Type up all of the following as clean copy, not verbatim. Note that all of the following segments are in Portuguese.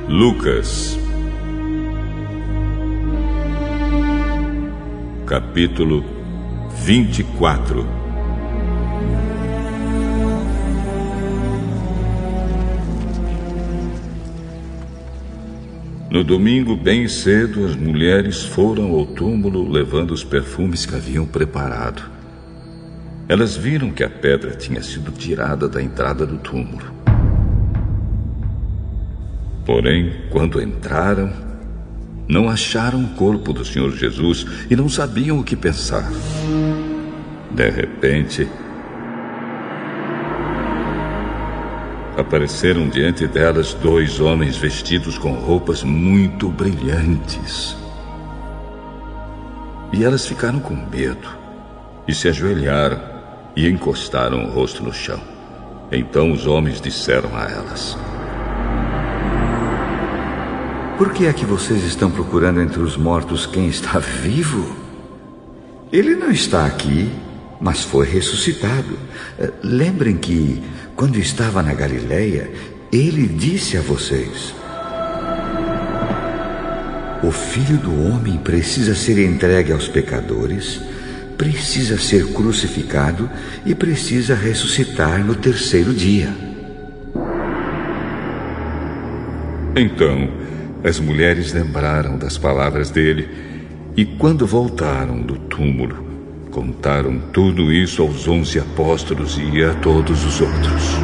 Lucas, capítulo 24. No domingo, bem cedo, as mulheres foram ao túmulo levando os perfumes que haviam preparado. Elas viram que a pedra tinha sido tirada da entrada do túmulo. Porém, quando entraram, não acharam o corpo do Senhor Jesus e não sabiam o que pensar. De repente, apareceram diante delas 2 homens vestidos com roupas muito brilhantes. E elas ficaram com medo e se ajoelharam e encostaram o rosto no chão. Então os homens disseram a elas: Por que é que vocês estão procurando entre os mortos quem está vivo? Ele não está aqui, mas foi ressuscitado. Lembrem que, quando estava na Galileia, ele disse a vocês: o Filho do Homem precisa ser entregue aos pecadores, precisa ser crucificado e precisa ressuscitar no 3º dia. Então, as mulheres lembraram das palavras dele e, quando voltaram do túmulo, contaram tudo isso aos 11 apóstolos e a todos os outros.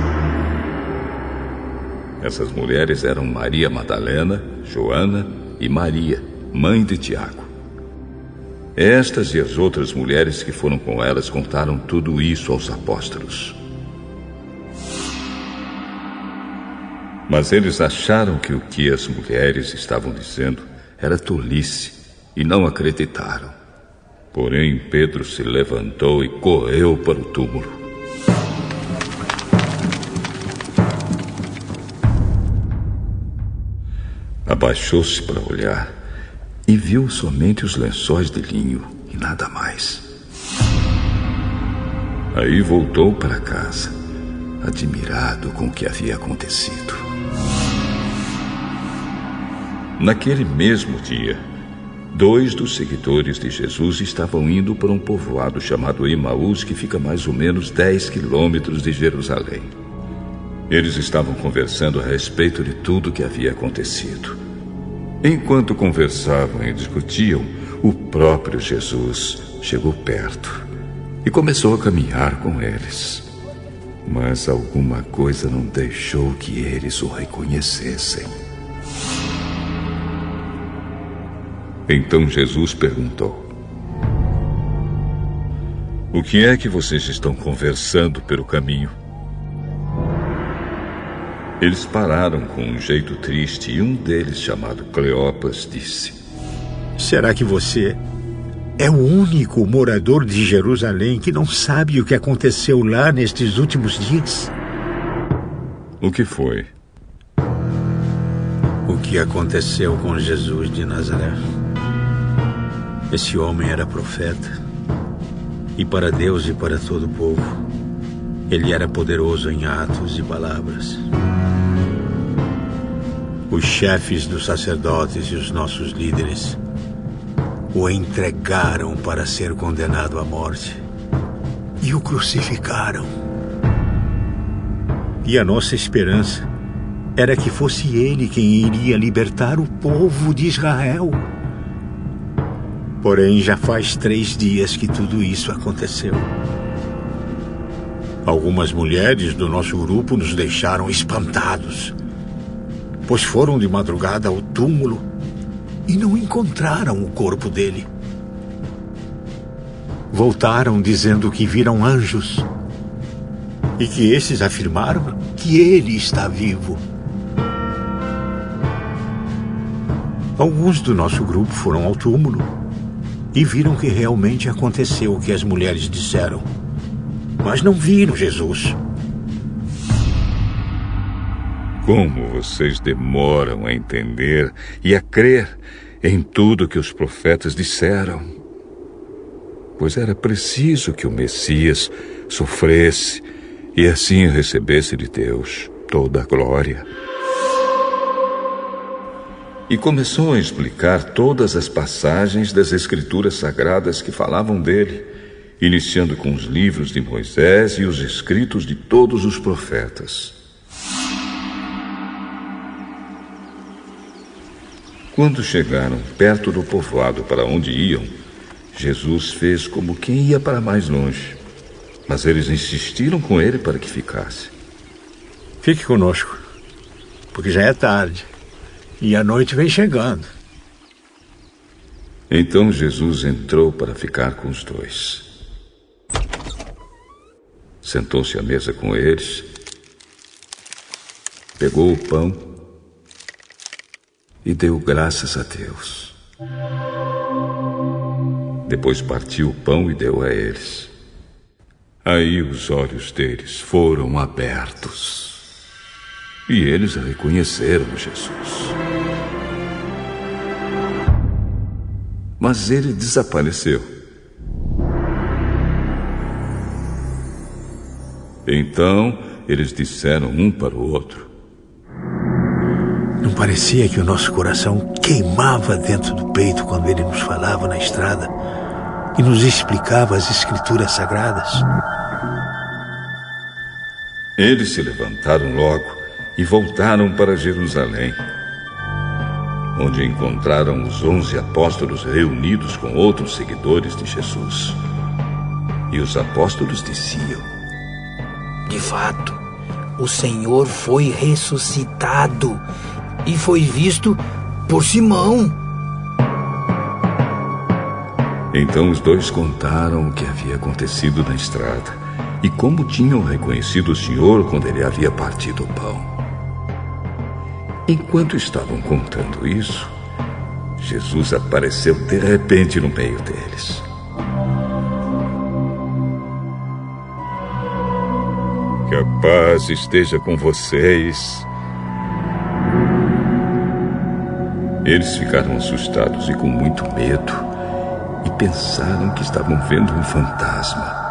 Essas mulheres eram Maria Madalena, Joana e Maria, mãe de Tiago. Estas e as outras mulheres que foram com elas contaram tudo isso aos apóstolos. Mas eles acharam que o que as mulheres estavam dizendo era tolice e não acreditaram. Porém, Pedro se levantou e correu para o túmulo. Abaixou-se para olhar e viu somente os lençóis de linho e nada mais. Aí voltou para casa, admirado com o que havia acontecido. Naquele mesmo dia, 2 dos seguidores de Jesus estavam indo para um povoado chamado Emaús, que fica mais ou menos 10 quilômetros de Jerusalém. Eles estavam conversando a respeito de tudo o que havia acontecido. Enquanto conversavam e discutiam, o próprio Jesus chegou perto e começou a caminhar com eles. Mas alguma coisa não deixou que eles o reconhecessem. Então Jesus perguntou: o que é que vocês estão conversando pelo caminho? Eles pararam com um jeito triste e um deles, chamado Cleopas, disse: Será que você é o único morador de Jerusalém que não sabe o que aconteceu lá nestes últimos dias? O que foi? O que aconteceu com Jesus de Nazaré. Esse homem era profeta, e para Deus e para todo o povo, ele era poderoso em atos e palavras. Os chefes dos sacerdotes e os nossos líderes o entregaram para ser condenado à morte e o crucificaram. E a nossa esperança era que fosse ele quem iria libertar o povo de Israel. Porém, já faz 3 dias que tudo isso aconteceu. Algumas mulheres do nosso grupo nos deixaram espantados, pois foram de madrugada ao túmulo e não encontraram o corpo dele. Voltaram dizendo que viram anjos e que esses afirmaram que ele está vivo. Alguns do nosso grupo foram ao túmulo e viram que realmente aconteceu o que as mulheres disseram, mas não viram Jesus. Como vocês demoram a entender e a crer em tudo que os profetas disseram? Pois era preciso que o Messias sofresse e assim recebesse de Deus toda a glória. e começou a explicar todas as passagens das Escrituras Sagradas que falavam dele, iniciando com os livros de Moisés e os escritos de todos os profetas. Quando chegaram perto do povoado para onde iam, Jesus fez como quem ia para mais longe, mas eles insistiram com ele para que ficasse. Fique conosco, porque já é tarde e a noite vem chegando. Então Jesus entrou para ficar com os dois. Sentou-se à mesa com eles, pegou o pão e deu graças a Deus. Depois partiu o pão e deu a eles. Aí os olhos deles foram abertos e eles reconheceram Jesus. Mas ele desapareceu. Então eles disseram um para o outro: Não parecia que o nosso coração queimava dentro do peito quando ele nos falava na estrada e nos explicava as Escrituras Sagradas? Eles se levantaram logo e voltaram para Jerusalém, onde encontraram os 11 apóstolos reunidos com outros seguidores de Jesus. E os apóstolos diziam: De fato, o Senhor foi ressuscitado e foi visto por Simão. Então os dois contaram o que havia acontecido na estrada e como tinham reconhecido o Senhor quando ele havia partido o pão. Enquanto estavam contando isso, Jesus apareceu de repente no meio deles. Que a paz esteja com vocês. Eles ficaram assustados e com muito medo e pensaram que estavam vendo um fantasma.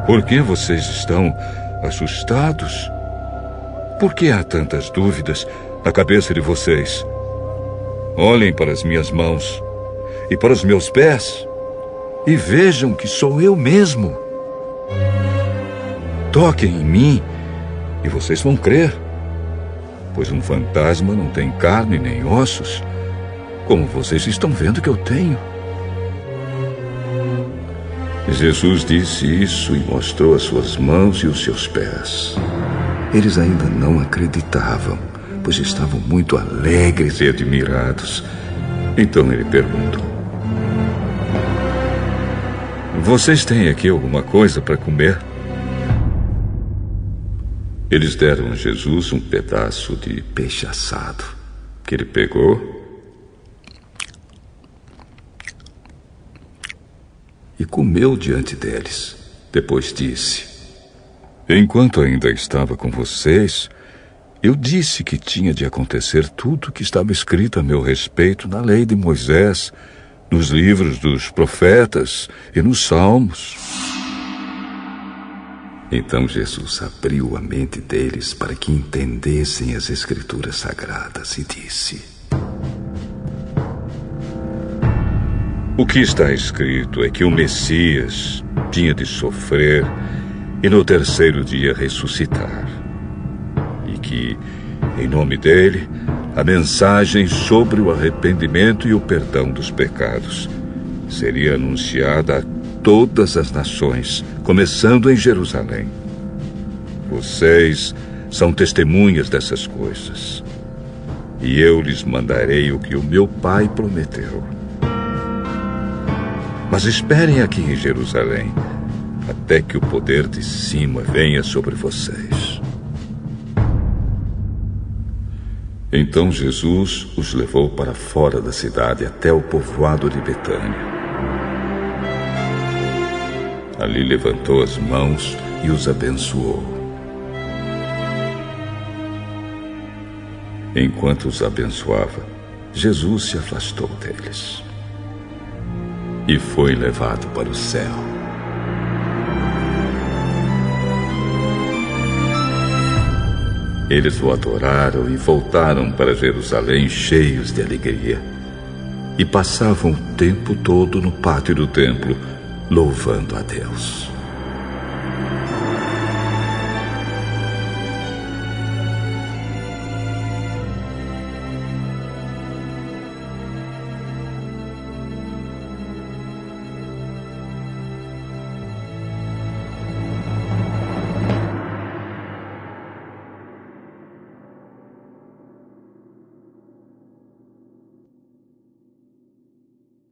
Por que vocês estão assustados? Por que há tantas dúvidas na cabeça de vocês? Olhem para as minhas mãos e para os meus pés e vejam que sou eu mesmo. Toquem em mim e vocês vão crer, pois um fantasma não tem carne nem ossos, como vocês estão vendo que eu tenho. Jesus disse isso e mostrou as suas mãos e os seus pés. Eles ainda não acreditavam, pois estavam muito alegres e admirados. Então ele perguntou: Vocês têm aqui alguma coisa para comer? Eles deram a Jesus um pedaço de peixe assado, que ele pegou e comeu diante deles. Depois disse: Enquanto ainda estava com vocês, eu disse que tinha de acontecer tudo o que estava escrito a meu respeito na lei de Moisés, nos livros dos profetas e nos salmos. Então Jesus abriu a mente deles para que entendessem as Escrituras Sagradas e disse: O que está escrito é que o Messias tinha de sofrer e no terceiro dia ressuscitar. E que, em nome dele, a mensagem sobre o arrependimento e o perdão dos pecados seria anunciada a todas as nações, começando em Jerusalém. Vocês são testemunhas dessas coisas. E eu lhes mandarei o que o meu Pai prometeu. Mas esperem aqui em Jerusalém, até que o poder de cima venha sobre vocês. Então Jesus os levou para fora da cidade até o povoado de Betânia. Ali levantou as mãos e os abençoou. Enquanto os abençoava, Jesus se afastou deles e foi levado para o céu. Eles o adoraram e voltaram para Jerusalém cheios de alegria. E passavam o tempo todo no pátio do templo, louvando a Deus.